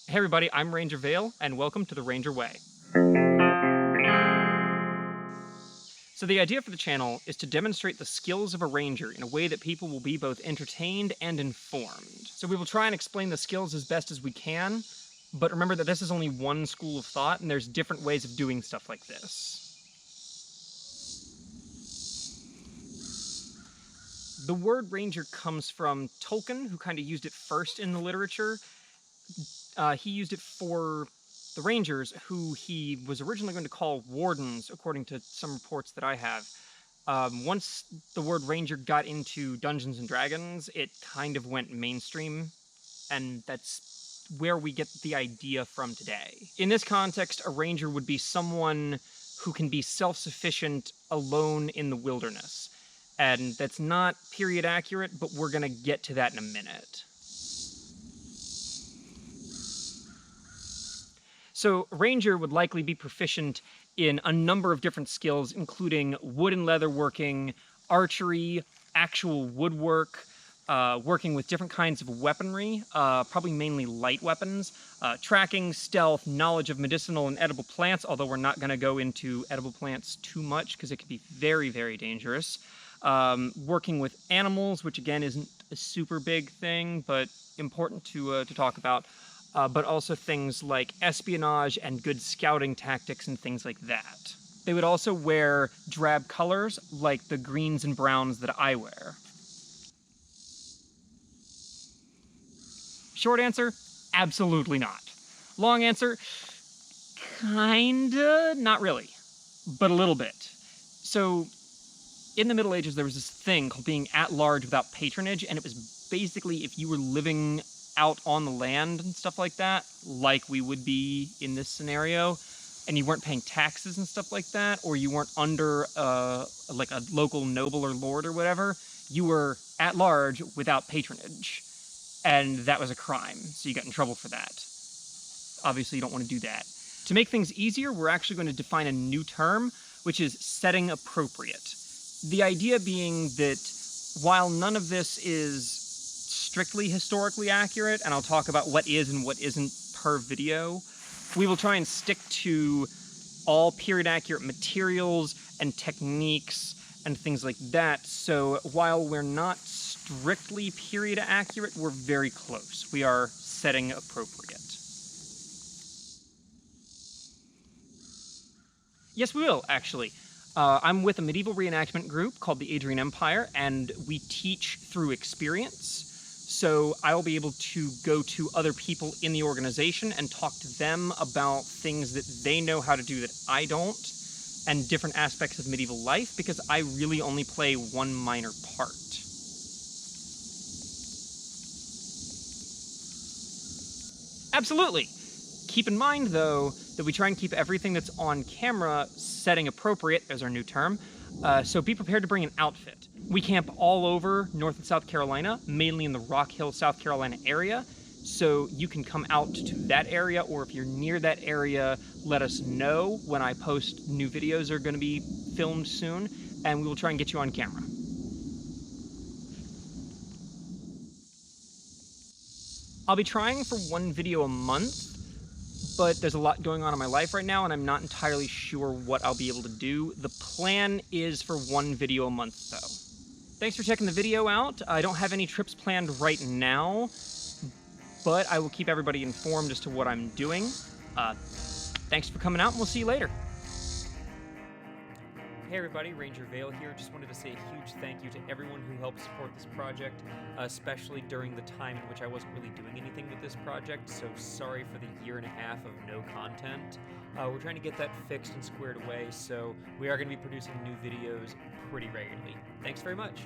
Hey everybody, I'm Ranger Vail, and welcome to the Ranger Way. So the idea for the channel is to demonstrate the skills of a ranger in a way that people will be both entertained and informed. So we will try and explain the skills as best as we can, but remember that this is only one school of thought, and there's different ways of doing stuff like this. The word ranger comes from Tolkien, who kind of used it first in the literature. He used it for the Rangers, who he was originally going to call wardens, according to some reports that I have. Once the word ranger got into Dungeons and Dragons, it kind of went mainstream, and that's where we get the idea from today. In this context, a ranger would be someone who can be self-sufficient alone in the wilderness. And that's not period accurate, but we're going to get to that in a minute. So ranger would likely be proficient in a number of different skills, including wood and leather working, archery, actual woodwork, working with different kinds of weaponry, probably mainly light weapons, tracking, stealth, knowledge of medicinal and edible plants, although we're not going to go into edible plants too much because it can be very, very dangerous. Working with animals, which again isn't a super big thing, but important to talk about. But also things like espionage and good scouting tactics and things like that. They would also wear drab colors like the greens and browns that I wear. Short answer, absolutely not. Long answer, kinda, not really, but a little bit. So in the Middle Ages, there was this thing called being at large without patronage, and it was basically if you were living out on the land and stuff like that, like we would be in this scenario, and you weren't paying taxes and stuff like that, or you weren't under like a local noble or lord or whatever, you were at large without patronage. And that was a crime, so you got in trouble for that. Obviously, you don't want to do that. To make things easier, we're actually going to define a new term, which is setting appropriate. The idea being that while none of this is strictly historically accurate, and I'll talk about what is and what isn't per video, we will try and stick to all period accurate materials and techniques and things like that. So while we're not strictly period accurate, we're very close. We are setting appropriate. Yes, we will, actually. I'm with a medieval reenactment group called the Adrian Empire, and we teach through experience. So I'll be able to go to other people in the organization and talk to them about things that they know how to do that I don't, and different aspects of medieval life, because I really only play one minor part. Absolutely. Keep in mind, though, that we try and keep everything that's on camera setting appropriate, as our new term, so be prepared to bring an outfit. We camp all over North and South Carolina, mainly in the Rock Hill, South Carolina area, so you can come out to that area, or if you're near that area, let us know when I post new videos are going to be filmed soon, and we will try and get you on camera. I'll be trying for one video a month, but there's a lot going on in my life right now, and I'm not entirely sure what I'll be able to do. The plan is for one video a month, though. Thanks for checking the video out. I don't have any trips planned right now, but I will keep everybody informed as to what I'm doing. Thanks for coming out, and we'll see you later. Hey everybody, Ranger Vail here. Just wanted to say a huge thank you to everyone who helped support this project, especially during the time in which I wasn't really doing anything with this project, so sorry for the year and a half of no content. We're trying to get that fixed and squared away, so we are going to be producing new videos pretty regularly. Thanks very much.